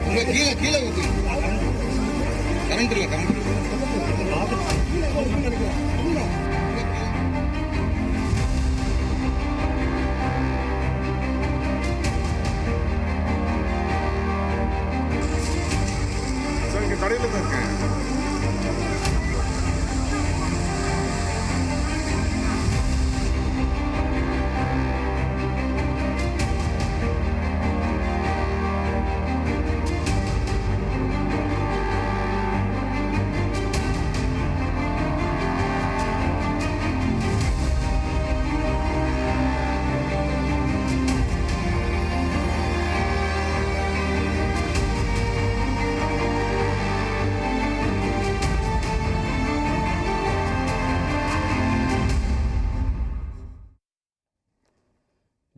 கீழே ஊத்து கரண்ட் இல்ல சார் இங்க கடையில தான் இருக்கேன்.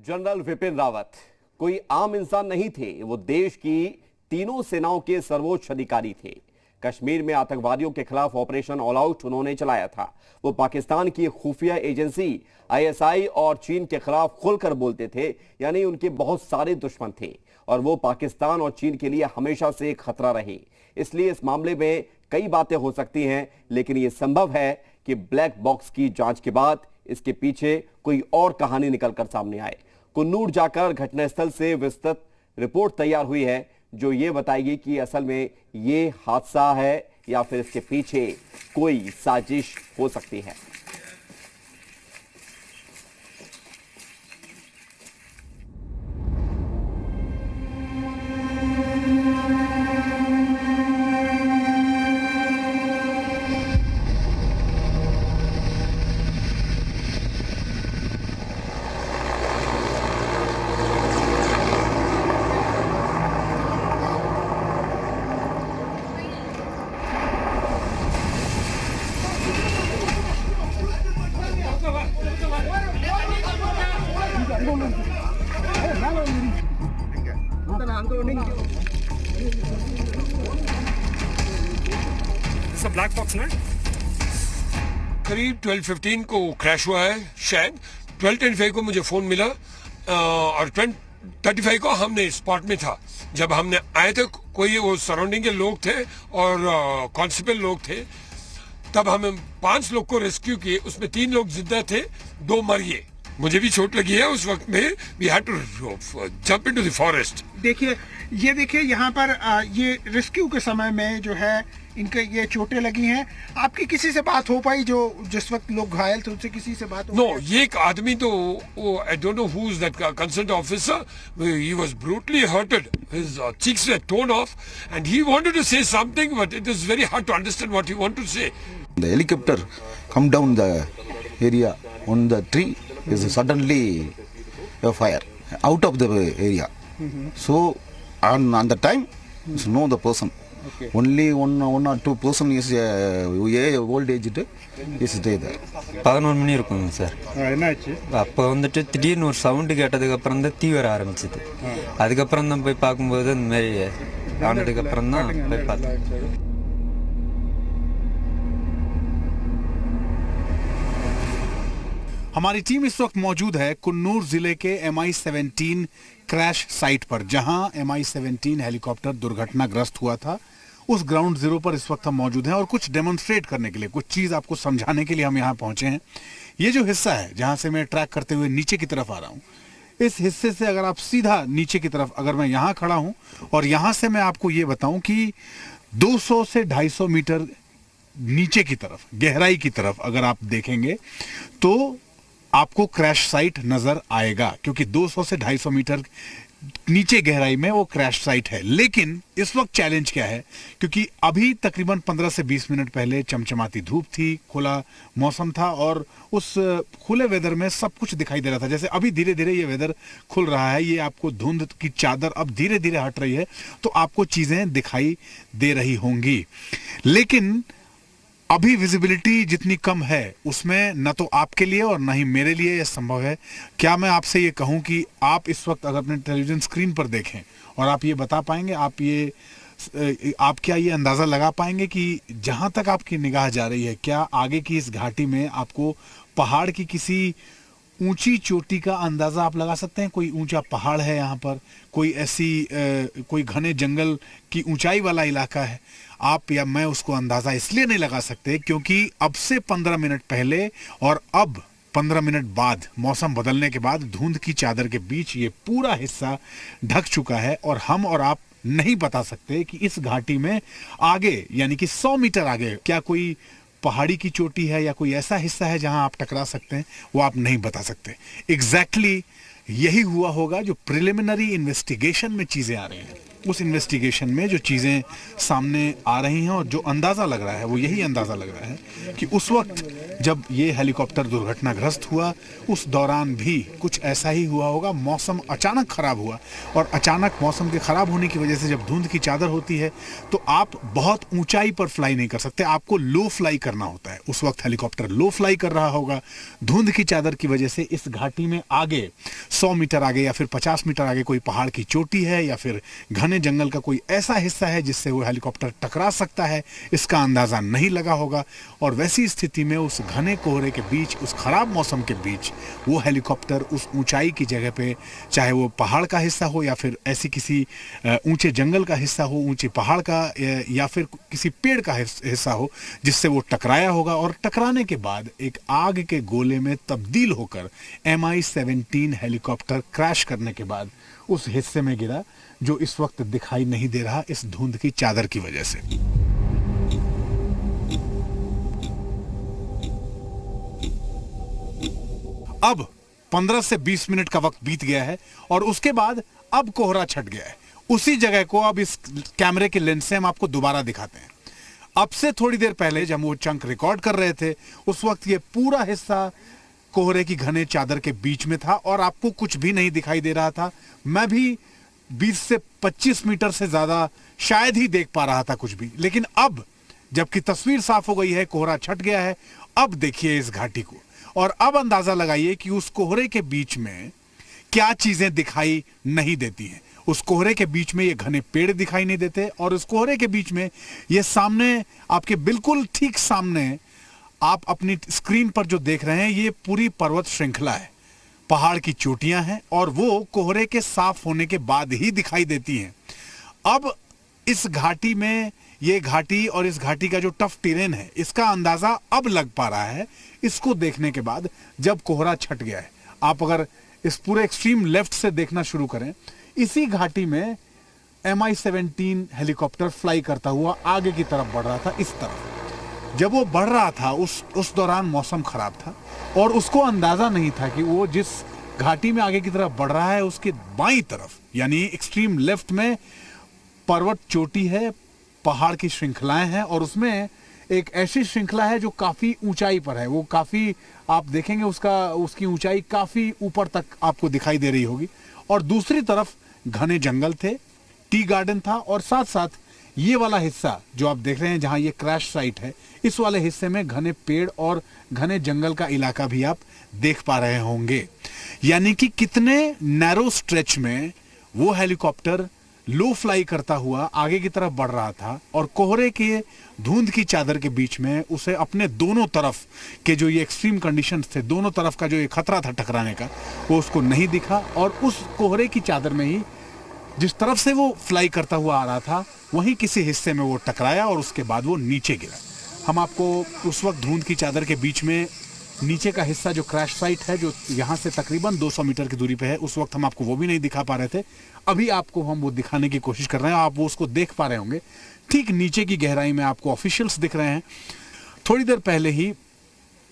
जनरल विपिन रावत कोई आम इंसान नहीं थे, वो देश की तीनों सेनाओं के सर्वोच्च अधिकारी थे। कश्मीर में आतंकवादियों के खिलाफ ऑपरेशन ऑल आउट उन्होंने चलाया था। वो पाकिस्तान की खुफिया एजेंसी आईएसआई और चीन के खिलाफ खुलकर बोलते थे, यानी उनके बहुत सारे दुश्मन थे और वो पाकिस्तान और चीन के लिए हमेशा से एक खतरा रहे। इसलिए इस मामले में कई बातें हो सकती हैं, लेकिन यह संभव है कि ब्लैक बॉक्स की जांच के बाद इसके पीछे कोई और कहानी निकलकर सामने आए। कुन्नूर जाकर घटनास्थल से विस्तृत रिपोर्ट तैयार हुई है जो ये बताएगी कि असल में ये हादसा है या फिर इसके पीछे कोई साजिश हो सकती है। ब्लैक बॉक्स में करीब 12:15 को क्रैश हुआ है। शायद 12:25 को मुझे फोन मिला और 12:35 को हमने स्पॉट में था। जब हमने आए थे कोई वो सराउंडिंग के लोग थे और कांस्टेबल लोग थे। तब हमें 5 लोग को रेस्क्यू किए, उसमें 3 लोग जिंदा थे, 2 मर गए। मुझे भी चोट लगी है। उस वक्त में we had to jump into the forest. देखिए यहाँ पर ये रेस्क्यू के समय में जो है इनके ये चोटें लगी हैं। आपकी किसी से बात हो पाई जो जिस वक्त लोग घायल थे, उनसे किसी से बात हो? नो, ये एक आदमी तो I don't know who is that concerned officer, he was brutally hurted, his cheeks were torn off and he wanted to say something but it is very hard to understand what he wanted to say. The helicopter come down the area on the tree is suddenly a fire out of the area. So on the time is no the person. Only one or two person is old aged is there. 11 மணி இருக்குங்க sir. என்னாச்சு? அப்போ வந்துட்டு திடீர்னு ஒரு sound கேட்டதுக்கு அப்புறம் தான் தீ வர ஆரம்பிச்சது. அதுக்கப்புறம் தான் போய் பார்க்கும்போது இந்த மாதிரி ஆனதுக்கு அப்புறம் தான் போய் பார்த்தேன். हमारी टीम इस वक्त मौजूद है कुन्नूर जिले के MI-17 क्रैश साइट पर, जहां MI-17 हेलीकॉप्टर दुर्घटनाग्रस्त हुआ था। उस ग्राउंड जीरो पर इस वक्त हम मौजूद हैं और कुछ डेमोन्स्ट्रेट करने के लिए, कुछ चीज आपको समझाने के लिए हम यहां पहुंचे हैं। ये जो हिस्सा है जहां से मैं ट्रैक करते हुए नीचे की तरफ आ रहा हूं, इस हिस्से से अगर आप सीधा नीचे की तरफ, अगर मैं यहां खड़ा हूं और यहां से मैं आपको ये बताऊं कि 200 से 250 मीटर नीचे की तरफ, गहराई की तरफ अगर आप देखेंगे तो आपको क्रैश साइट नजर आएगा, क्योंकि 200 से 250 मीटर नीचे गहराई में वो क्रैश साइट है। लेकिन इस वक्त चैलेंज क्या है, क्योंकि अभी तकरीबन 15 से 20 मिनट पहले चमचमाती धूप थी, खुला मौसम था और उस खुले वेदर में सब कुछ दिखाई दे रहा था। जैसे अभी धीरे धीरे ये वेदर खुल रहा है, ये आपको धुंध की चादर अब धीरे धीरे हट रही है, तो आपको चीजें दिखाई दे रही होंगी। लेकिन अभी विजिबिलिटी जितनी कम है उसमें न तो आपके लिए और न ही मेरे लिए यह संभव है। क्या मैं आपसे ये कहूं कि आप इस वक्त अगर अपने टेलीविजन स्क्रीन पर देखें और आप ये बता पाएंगे, आप क्या ये अंदाजा लगा पाएंगे कि जहां तक आपकी निगाह जा रही है, क्या आगे की इस घाटी में आपको पहाड़ की किसी ऊंची चोटी का अंदाजा आप लगा सकते हैं? कोई ऊंचा पहाड़ है यहाँ पर, कोई ऐसी कोई घने जंगल की ऊंचाई वाला इलाका है, आप या मैं उसको अंदाजा इसलिए नहीं लगा सकते क्योंकि अब से 15 मिनट पहले और अब 15 मिनट बाद मौसम बदलने के बाद धुंध की चादर के बीच ये पूरा हिस्सा ढक चुका है और हम और आप नहीं बता सकते कि इस घाटी में आगे यानी कि 100 मीटर आगे क्या कोई पहाड़ी की चोटी है या कोई ऐसा हिस्सा है जहां आप टकरा सकते हैं, वो आप नहीं बता सकते। एग्जैक्टली यही हुआ होगा जो प्रिलिमिनरी इन्वेस्टिगेशन में चीजें आ रही हैं। उस इन्वेस्टिगेशन में जो चीजें सामने आ रही हैं और जो अंदाजा लग रहा है वो यही अंदाजा लग रहा है कि उस वक्त जब ये हेलीकॉप्टर दुर्घटनाग्रस्त हुआ उस दौरान भी कुछ ऐसा ही हुआ होगा। मौसम अचानक खराब हुआ और अचानक मौसम के खराब होने की वजह से जब धुंध की चादर होती है तो आप बहुत ऊंचाई पर फ्लाई नहीं कर सकते, आपको लो फ्लाई करना होता है। उस वक्त हेलीकॉप्टर लो फ्लाई कर रहा होगा, धुंध की चादर की वजह से इस घाटी में आगे 100 मीटर आगे या फिर 50 मीटर आगे कोई पहाड़ की चोटी है या फिर घने जंगल का कोई ऐसा हिस्सा है जिससे वो हेलीकॉप्टर टकरा सकता है, इसका अंदाजा नहीं लगा होगा। और वैसी स्थिति में उस घने कोहरे के बीच, उस खराब मौसम के बीच वो हेलीकॉप्टर उस ऊंचाई की जगह पे, चाहे वो पहाड़ का हिस्सा हो या फिर ऐसी किसी ऊंचे जंगल का हिस्सा हो, ऊंचे पहाड़ का या फिर किसी पेड़ का हिस्सा हो, जिससे वो टकराया होगा और टकराने के बाद एक आग के गोले में तब्दील होकर MI-17 हेलीकॉप्टर क्रैश करने के बाद उस हिस्से में गिरा जो इस वक्त दिखाई नहीं दे रहा इस धुंध की चादर की वजह से। अब 15 से 20 मिनट का वक्त बीत गया है और उसके बाद अब कोहरा छट गया है। उसी जगह को अब इस कैमरे के लेंस से हम आपको दोबारा दिखाते हैं। अब से थोड़ी देर पहले जब वो चंक रिकॉर्ड कर रहे थे उस वक्त ये पूरा हिस्सा कोहरे की घने चादर के बीच में था और आपको कुछ भी नहीं दिखाई दे रहा था। मैं भी 20 से 25 मीटर से ज्यादा शायद ही देख पा रहा था कुछ भी। लेकिन अब जबकि तस्वीर साफ हो गई है, कोहरा छट गया है, अब देखिए इस घाटी को और अब अंदाजा लगाइए कि उस कोहरे के बीच में क्या चीजें दिखाई नहीं देती हैं। उस कोहरे के बीच में ये घने पेड़ दिखाई नहीं देते और उस कोहरे के बीच में ये सामने आपके बिल्कुल ठीक सामने आप अपनी स्क्रीन पर जो देख रहे हैं ये पूरी पर्वत श्रृंखला है, पहाड़ की चोटियां हैं और वो कोहरे के साफ होने के बाद ही दिखाई देती हैं। अब इस घाटी में ये घाटी और इस घाटी का जो टफ टेरेन है इसका अंदाजा अब लग पा रहा है इसको देखने के बाद जब कोहरा छट गया है। आप अगर इस पूरे एक्सट्रीम लेफ्ट से देखना शुरू करें, इसी घाटी में MI-17 हेलीकॉप्टर फ्लाई करता हुआ आगे की तरफ बढ़ रहा था। इस तरफ जब वो बढ़ रहा था उस दौरान मौसम खराब था और उसको अंदाजा नहीं था कि वो जिस घाटी में आगे की तरफ बढ़ रहा है उसके बाईं तरफ यानी एक्सट्रीम लेफ्ट में पर्वत चोटी है, पहाड़ की श्रृंखलाएं हैं और उसमें एक ऐसी श्रृंखला है जो काफी ऊंचाई पर है। वो काफी आप देखेंगे उसकी ऊंचाई काफी ऊपर तक आपको दिखाई दे रही होगी और दूसरी तरफ घने जंगल थे, टी गार्डन था और साथ साथ ये वाला हिस्सा जो आप देख रहे हैं जहां ये क्रैश साइट है, इस वाले हिस्से में घने पेड़ और घने जंगल का इलाका भी आप देख पा रहे होंगे। यानी कि कितने नैरो स्ट्रेच में वो हेलीकॉप्टर लो फ्लाई करता हुआ आगे की तरफ बढ़ रहा था और कोहरे के धुंध की चादर के बीच में उसे अपने दोनों तरफ के जो ये एक्सट्रीम कंडीशंस थे, दोनों तरफ का जो ये खतरा था टकराने का, वो उसको नहीं दिखा और उस कोहरे की चादर में ही जिस तरफ से वो फ्लाई करता हुआ आ रहा था वहीं किसी हिस्से में वो टकराया और उसके बाद वो नीचे गिरा। हम आपको उस वक्त धुंध की चादर के बीच में नीचे का हिस्सा जो क्रैश साइट है जो यहाँ से तकरीबन 200 मीटर की दूरी पे है, उस वक्त हम आपको वो भी नहीं दिखा पा रहे थे। अभी आपको हम वो दिखाने की कोशिश कर रहे हैं, आप वो उसको देख पा रहे होंगे। ठीक नीचे की गहराई में आपको ऑफिशियल्स दिख रहे हैं। थोड़ी देर पहले ही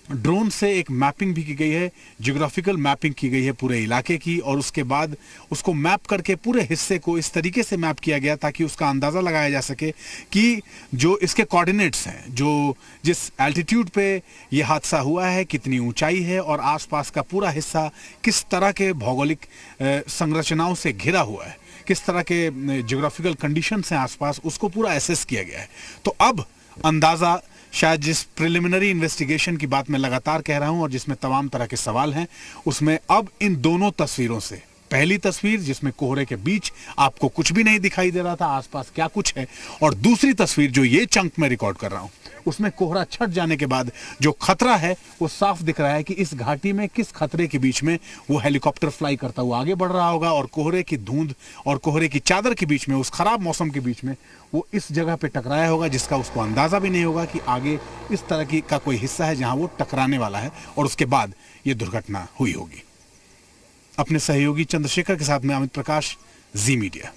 ड्रोन से एक मैपिंग भी की गई है, जियोग्राफिकल मैपिंग की गई है पूरे इलाके की और उसके बाद उसको मैप करके पूरे हिस्से को इस तरीके से मैप किया गया ताकि उसका अंदाज़ा लगाया जा सके कि जो इसके कोऑर्डिनेट्स हैं, जो जिस एल्टीट्यूड पे ये हादसा हुआ है, कितनी ऊंचाई है और आसपास का पूरा हिस्सा किस तरह के भौगोलिक संरचनाओं से घिरा हुआ है, किस तरह के जियोग्राफिकल कंडीशंस हैं आसपास, उसको पूरा एसेस किया गया है। तो अब अंदाज़ा शायद जिस प्रिलिमिनरी इन्वेस्टिगेशन की बात मैं लगातार कह रहा हूं और जिसमें तमाम तरह के सवाल हैं, उसमें अब इन दोनों तस्वीरों से, पहली तस्वीर जिसमें कोहरे के बीच आपको कुछ भी नहीं दिखाई दे रहा था आसपास क्या कुछ है, और दूसरी तस्वीर जो ये चंक में रिकॉर्ड कर रहा हूं उसमें कोहरा छट जाने के बाद जो खतरा है वो साफ दिख रहा है कि इस घाटी में किस खतरे के बीच में वो हेलीकॉप्टर फ्लाई करता हुआ आगे बढ़ रहा होगा, और कोहरे की धुंध और कोहरे की चादर के बीच में, उस खराब मौसम के बीच में वो इस जगह पे टकराया होगा जिसका उसको अंदाजा भी नहीं होगा कि आगे इस तरह की का कोई हिस्सा है जहां वो टकराने वाला है, और उसके बाद ये दुर्घटना हुई होगी। अपने सहयोगी चंद्रशेखर के साथ में अमित प्रकाश, जी मीडिया।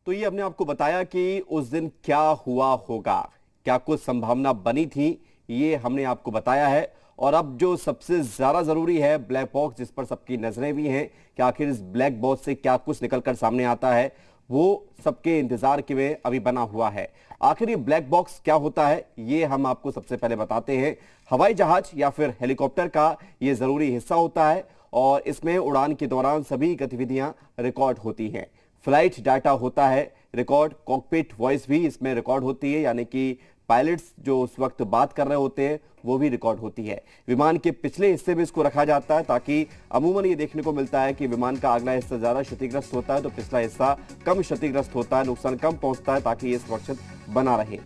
तो ये हमने आपको बताया कि उस दिन क्या हुआ होगा, क्या कुछ संभावना बनी थी, ये हमने आपको बताया है। और अब जो सबसे ज्यादा जरूरी है, ब्लैक बॉक्स जिस पर सबकी नजरें भी हैं कि आखिर इस ब्लैक बॉक्स से क्या कुछ निकलकर सामने आता है, वो सबके इंतजार के में अभी बना हुआ है। आखिर ये ब्लैक बॉक्स क्या होता है, ये हम आपको सबसे पहले बताते हैं। हवाई जहाज या फिर हेलीकॉप्टर का ये जरूरी हिस्सा होता है और इसमें उड़ान के दौरान सभी गतिविधियां रिकॉर्ड होती हैं। फ्लाइट डाटा होता है रिकॉर्ड, कॉकपिट वॉइस भी इसमें रिकॉर्ड होती है, यानी कि पायलट्स जो उस वक्त बात कर रहे होते हैं वो भी रिकॉर्ड होती है। विमान के पिछले हिस्से में इसको रखा जाता है ताकि अमूमन ये देखने को मिलता है कि विमान का अगला हिस्सा ज्यादा क्षतिग्रस्त होता है तो पिछला हिस्सा कम क्षतिग्रस्त होता है, नुकसान कम पहुंचता है ताकि ये सुरक्षित बना रहे।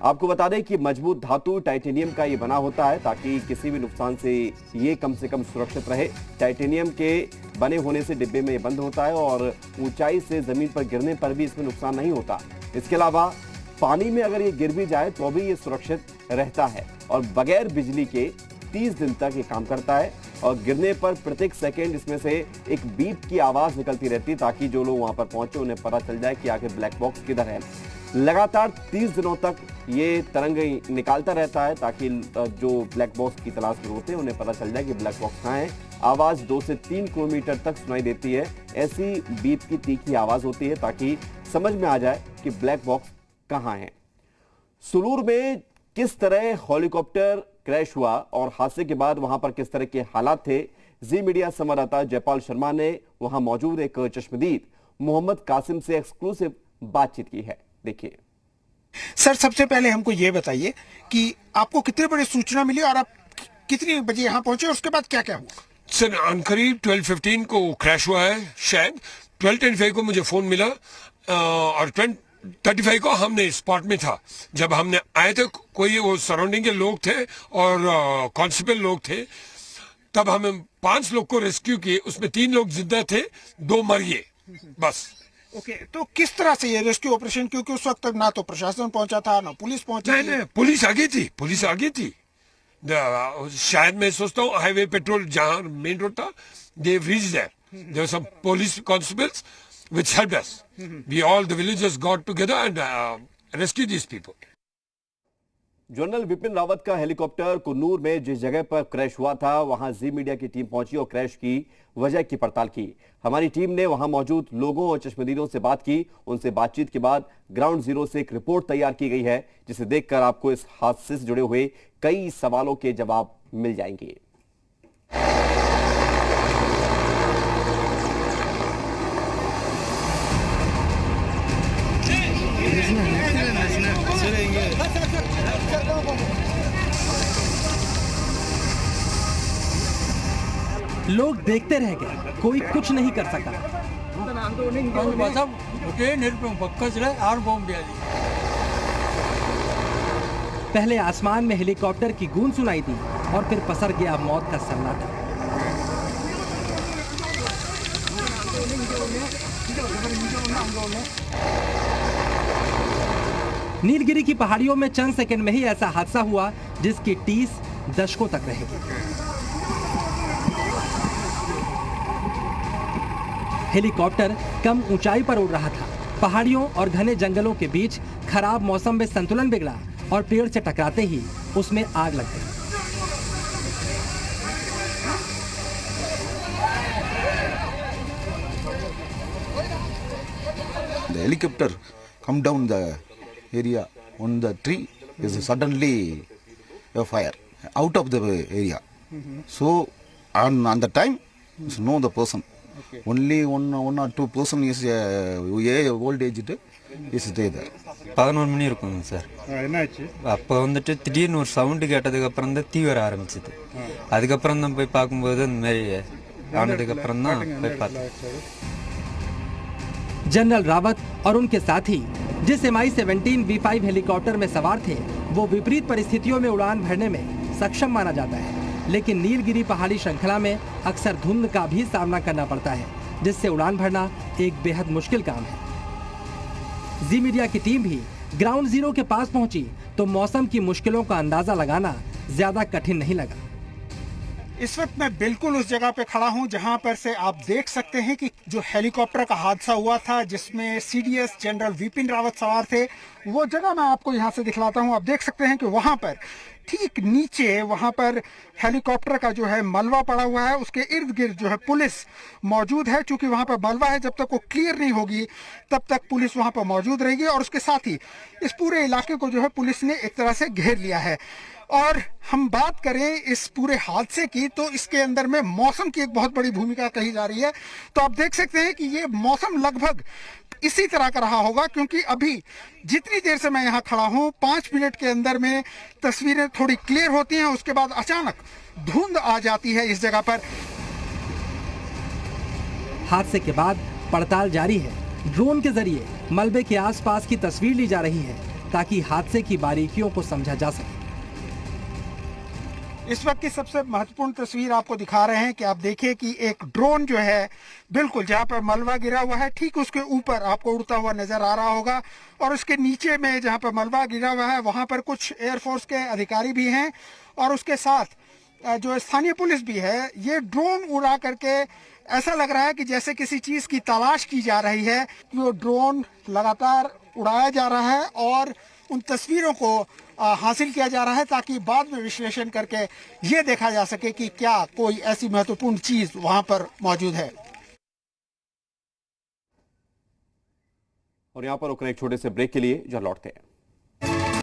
आपको बता दें कि मजबूत धातु टाइटेनियम का ये बना होता है ताकि किसी भी नुकसान से कम सुरक्षित रहे। टाइटेनियम के बने होने से डिब्बे में ये बंद होता है और ऊंचाई से जमीन पर गिरने पर भी इसमें नुकसान नहीं होता। इसके अलावा पानी में अगर ये गिर भी जाए तो भी ये सुरक्षित रहता है और बगैर बिजली के 30 दिन तक ये काम करता है। और गिरने पर प्रत्येक सेकंड इसमें से एक बीप की आवाज निकलती रहती है ताकि जो लोग वहां पर पहुंचे उन्हें पता चल जाए कि आखिर ब्लैक बॉक्स किधर है। लगातार 30 दिनों तक ये तरंग निकालता रहता है ताकि जो ब्लैक बॉक्स की तलाश में होते हैं उन्हें पता चल जाए कि ब्लैक बॉक्स कहाँ है। आवाज 2 से 3 किलोमीटर तक सुनाई देती है, ऐसी बीप की तीखी आवाज होती है ताकि समझ में आ जाए कि ब्लैक बॉक्स कहां है। सुलूर में किस तरह हेलीकॉप्टर क्रैश हुआ और हादसे के बाद वहां पर किस तरह के हालात थे, जी मीडिया संवाददाता जयपाल शर्मा ने वहां मौजूद एक चश्मदीद मोहम्मद कासिम से एक्सक्लूसिव बातचीत की है। देखिए सर, सबसे पहले हमको ये बताइए कि आपको कितने बजे सूचना मिली और आप कितनी बजे यहाँ पहुंचे और उसके बाद क्या क्या हुआ? सर, करीब 12:15 को क्रैश हुआ है शायद। 12:10 को मुझे फोन मिला और 12:35 को हमने स्पॉट में था। जब हमने आए थे कोई वो सराउंडिंग के लोग थे और कांस्टेबल लोग थे, तब हमें 5 लोग को रेस्क्यू किए, उसमें 3 लोग जिंदा थे, 2 मर गए बस। ओके, तो किस तरह से ये रेस्क्यू ऑपरेशन, क्योंकि उस वक्त तक ना तो प्रशासन पहुंचा था ना पुलिस पहुंची? नहीं, पुलिस आगे थी। शायद मैं सोचता हूँ हाईवे पेट्रोल जहाँ मेन रोड था, they reached there. There were some police constables which helped us. We all the villagers got together and rescued these people. General Vipin Rawat का हेलीकॉप्टर कुन्नूर में जिस जगह पर क्रैश हुआ था वहां जी मीडिया की टीम पहुंची और क्रैश की वजह की पड़ताल की। हमारी टीम ने वहां मौजूद लोगों और चश्मदीदों से बात की। उनसे बातचीत के बाद ग्राउंड जीरो से एक रिपोर्ट तैयार की गई है जिसे देखकर आपको इस हादसे से जुड़े हुए कई सवालों के जवाब मिल जाएंगे। लोग देखते रह गए, कोई कुछ नहीं कर सका। पहले आसमान में हेलीकॉप्टर की गूंज सुनाई दी और फिर पसर गया मौत का सन्नाटा। नीलगिरी की पहाड़ियों में चंद सेकंड में ही ऐसा हादसा हुआ जिसकी टीस दशकों तक रहेगी। हेलीकॉप्टर कम ऊंचाई पर उड़ रहा था। पहाड़ियों और घने जंगलों के बीच खराब मौसम में संतुलन बिगड़ा और पेड़ से टकराते ही उसमें आग लग गई। The helicopter come down the area on the tree is suddenly a fire out of the area. So on the time know the person. Only one or two person is old aged is there. 11 மணி இருக்குங்க sir. என்னாச்சு? அப்போ வந்துட்டு திடீர்னு ஒரு sound கேட்டதுக்கு அப்புறம் தான் தீ வர ஆரம்பிச்சது. அதுக்கப்புறம் தான் போய் பார்க்கும்போது இந்த மாதிரி ஆனதுக்கு அப்புறம் தான் போய் பார்த்தேன்। जनरल रावत और उनके साथी जिस MI-17 V5 हेलीकॉप्टर में सवार थे वो विपरीत परिस्थितियों में उड़ान भरने में सक्षम माना जाता है, लेकिन नीलगिरी पहाड़ी श्रृंखला में अक्सर धुंध का भी सामना करना पड़ता है, जिससे उड़ान भरना एक बेहद मुश्किल काम है। जी मीडिया की टीम भी ग्राउंड जीरो के पास पहुंची तो मौसम की मुश्किलों का अंदाजा लगाना ज्यादा कठिन नहीं लगा। इस वक्त मैं बिल्कुल उस जगह पे खड़ा हूं जहां पर से आप देख सकते हैं कि जो हेलीकॉप्टर का हादसा हुआ था जिसमें सीडीएस जनरल विपिन रावत सवार थे, वो जगह मैं आपको यहां से दिखलाता हूं। आप देख सकते हैं कि वहां पर ठीक नीचे वहां पर हेलीकॉप्टर का जो है मलबा पड़ा हुआ है, उसके इर्द गिर्द जो है पुलिस मौजूद है। चूंकि वहां पर मलबा है, जब तक वो क्लियर नहीं होगी तब तक पुलिस वहां पर मौजूद रहेगी और उसके साथ ही इस पूरे इलाके को जो है पुलिस ने एक तरह से घेर लिया है। और हम बात करें इस पूरे हादसे की तो इसके अंदर में मौसम की एक बहुत बड़ी भूमिका कही जा रही है। तो आप देख सकते हैं कि ये मौसम लगभग इसी तरह का रहा होगा, क्योंकि अभी जितनी देर से मैं यहाँ खड़ा हूँ 5 मिनट के अंदर में तस्वीरें थोड़ी क्लियर होती हैं, उसके बाद अचानक धुंध आ जाती है इस जगह पर। हादसे के बाद पड़ताल जारी है। ड्रोन के जरिए मलबे के आसपास की तस्वीर ली जा रही है ताकि हादसे की बारीकियों को समझा जा सके। इस वक्त की सबसे महत्वपूर्ण तस्वीर आपको दिखा रहे हैं कि आप देखिए कि एक ड्रोन जो है बिल्कुल जहां पर मलबा गिरा हुआ है ठीक उसके ऊपर आपको उड़ता हुआ नजर आ रहा होगा, और उसके नीचे में जहां पर मलबा गिरा हुआ है वहां पर कुछ एयरफोर्स के अधिकारी भी हैं और उसके साथ जो स्थानीय पुलिस भी है। ये ड्रोन उड़ा करके ऐसा लग रहा है कि जैसे किसी चीज की तलाश की जा रही है। वो ड्रोन लगातार उड़ाया जा रहा है और उन तस्वीरों को हासिल किया जा रहा है ताकि बाद में विश्लेषण करके ये देखा जा सके कि क्या कोई ऐसी महत्वपूर्ण चीज वहां पर मौजूद है। और यहाँ पर रुकने एक छोटे से ब्रेक के लिए जहाँ लौटते हैं।